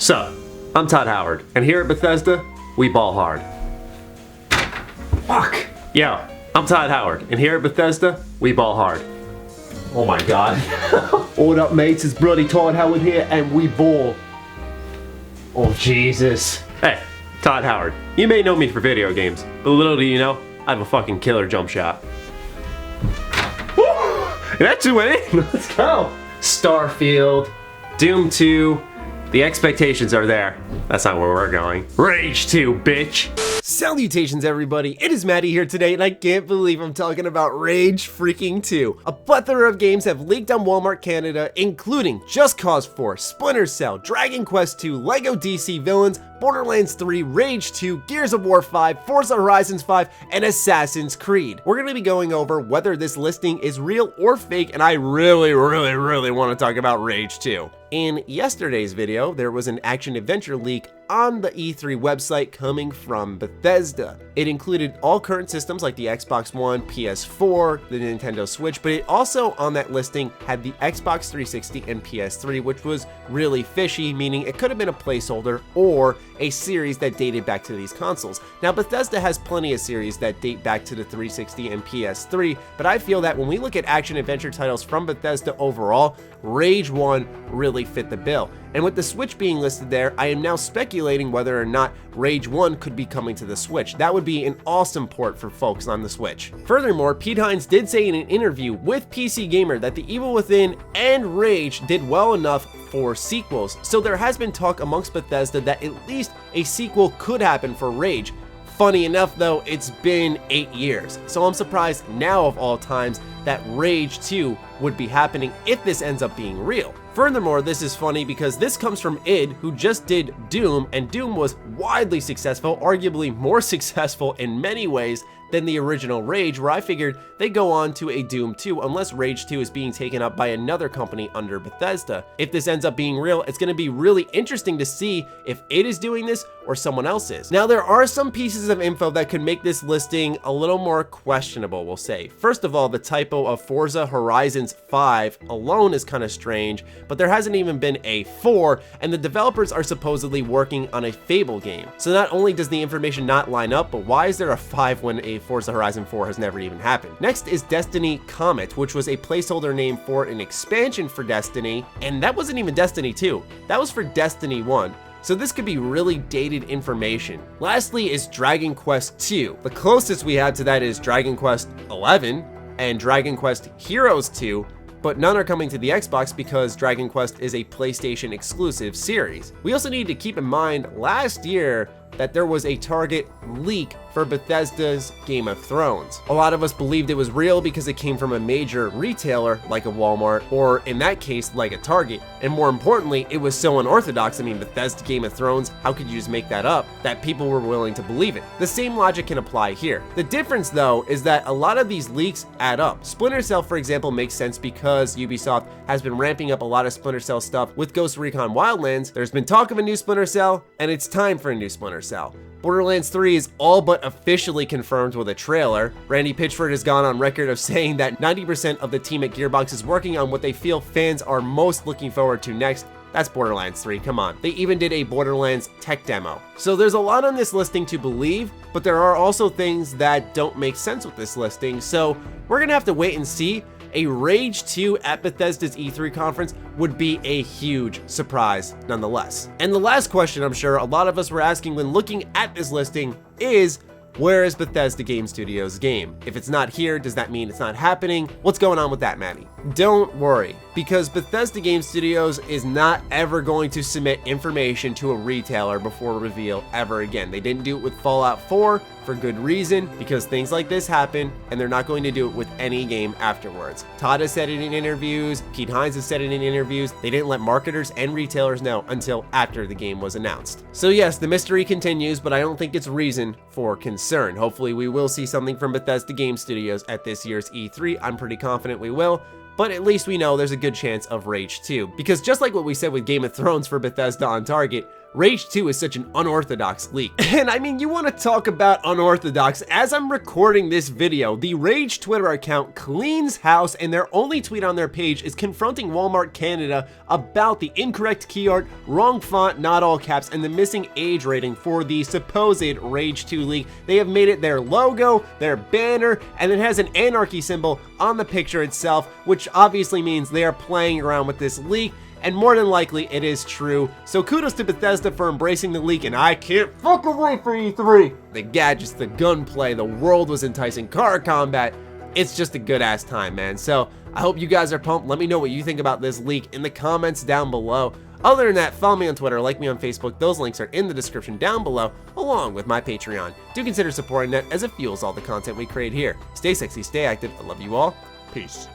Sup, I'm Todd Howard, and here at Bethesda, we ball hard. Fuck! Yo, I'm Todd Howard, and here at Bethesda, we ball hard. Oh my god. What up, mates? It's Bloody Todd Howard here, and we ball. Oh, Jesus. Hey, Todd Howard. You may know me for video games, but little do you know, I have a fucking killer jump shot. Woo! It actually went in. Let's go. Starfield, Doom 2. The expectations are there. That's not where we're going. Rage 2, bitch! Salutations everybody, it is Matty here today, and I can't believe I'm talking about Rage freaking 2. A plethora of games have leaked on Walmart Canada, including Just Cause 4, Splinter Cell, Dragon Quest 2, LEGO DC Villains, Borderlands 3, Rage 2, Gears of War 5, Forza Horizons 5, and Assassin's Creed. We're going to be going over whether this listing is real or fake, and I really want to talk about Rage 2. In yesterday's video, there was an action-adventure leak on the E3 website coming from Bethesda. It included all current systems like the Xbox One, PS4, the Nintendo Switch, but it also on that listing had the Xbox 360 and PS3, which was really fishy, meaning it could have been a placeholder or a series that dated back to these consoles. Now, Bethesda has plenty of series that date back to the 360 and PS3, but I feel that when we look at action-adventure titles from Bethesda overall, Rage 1 really fit the bill. And with the Switch being listed there, I am now speculating whether or not Rage 1 could be coming to the Switch. That would be an awesome port for folks on the Switch. Furthermore, Pete Hines did say in an interview with PC Gamer that The Evil Within and Rage did well enough for sequels, so there has been talk amongst Bethesda that at least a sequel could happen for Rage. Funny enough though, it's been 8 years, so I'm surprised now of all times that Rage 2 would be happening if this ends up being real. Furthermore, this is funny because this comes from id, who just did Doom, and Doom was widely successful, arguably more successful in many ways than the original Rage, where I figured they go on to a Doom 2 unless Rage 2 is being taken up by another company under Bethesda. If this ends up being real, it's going to be really interesting to see if id is doing this or someone else is. Now, there are some pieces of info that could make this listing a little more questionable, we'll say. First of all, the typo of Forza Horizons 5 alone is kind of strange, but there hasn't even been a 4, and the developers are supposedly working on a Fable game. So not only does the information not line up, but why is there a 5 when a Forza Horizon 4 has never even happened? Next is Destiny Comet, which was a placeholder name for an expansion for Destiny, and that wasn't even Destiny 2, that was for Destiny 1. So this could be really dated information. Lastly is Dragon Quest 2. The closest we have to that is Dragon Quest 11 and Dragon Quest Heroes 2, but none are coming to the Xbox because Dragon Quest is a PlayStation exclusive series. We also need to keep in mind last year that there was a Target leak for Bethesda's Game of Thrones. A lot of us believed it was real because it came from a major retailer like a Walmart, or in that case, like a Target. And more importantly, it was so unorthodox, I mean, Bethesda Game of Thrones, how could you just make that up, that people were willing to believe it? The same logic can apply here. The difference though is that a lot of these leaks add up. Splinter Cell, for example, makes sense because Ubisoft has been ramping up a lot of Splinter Cell stuff with Ghost Recon Wildlands. There's been talk of a new Splinter Cell, and it's time for a new Splinter Cell. Borderlands 3 is all but officially confirmed with a trailer. Randy Pitchford has gone on record of saying that 90% of the team at Gearbox is working on what they feel fans are most looking forward to next. That's Borderlands 3, come on. They even did a Borderlands tech demo. So there's a lot on this listing to believe, but there are also things that don't make sense with this listing, so we're gonna have to wait and see. A Rage 2 at Bethesda's E3 conference would be a huge surprise nonetheless. And the last question I'm sure a lot of us were asking when looking at this listing is, where is Bethesda Game Studios' game? If it's not here, does that mean it's not happening? What's going on with that, Matty? Don't worry, because Bethesda Game Studios is not ever going to submit information to a retailer before reveal ever again. They didn't do it with Fallout 4 for good reason, because things like this happen, and they're not going to do it with any game afterwards. Todd has said it in interviews, Pete Hines has said it in interviews, they didn't let marketers and retailers know until after the game was announced. So yes, the mystery continues, but I don't think it's reason for concern. Hopefully we will see something from Bethesda Game Studios at this year's E3. I'm pretty confident we will. But at least we know there's a good chance of Rage 2. Because just like what we said with Game of Thrones for Bethesda on Target, Rage 2 is such an unorthodox leak. And I mean, you want to talk about unorthodox, as I'm recording this video, the Rage Twitter account cleans house and their only tweet on their page is confronting Walmart Canada about the incorrect key art, wrong font, not all caps, and the missing age rating for the supposed Rage 2 leak. They have made it their logo, their banner, and it has an anarchy symbol on the picture itself, which obviously means they are playing around with this leak. And more than likely, it is true. So kudos to Bethesda for embracing the leak, and I can't fucking wait for E3. The gadgets, the gunplay, the world was enticing, car combat. It's just a good ass time, man. So I hope you guys are pumped. Let me know what you think about this leak in the comments down below. Other than that, follow me on Twitter, like me on Facebook. Those links are in the description down below, along with my Patreon. Do consider supporting that, as it fuels all the content we create here. Stay sexy, stay active. I love you all. Peace.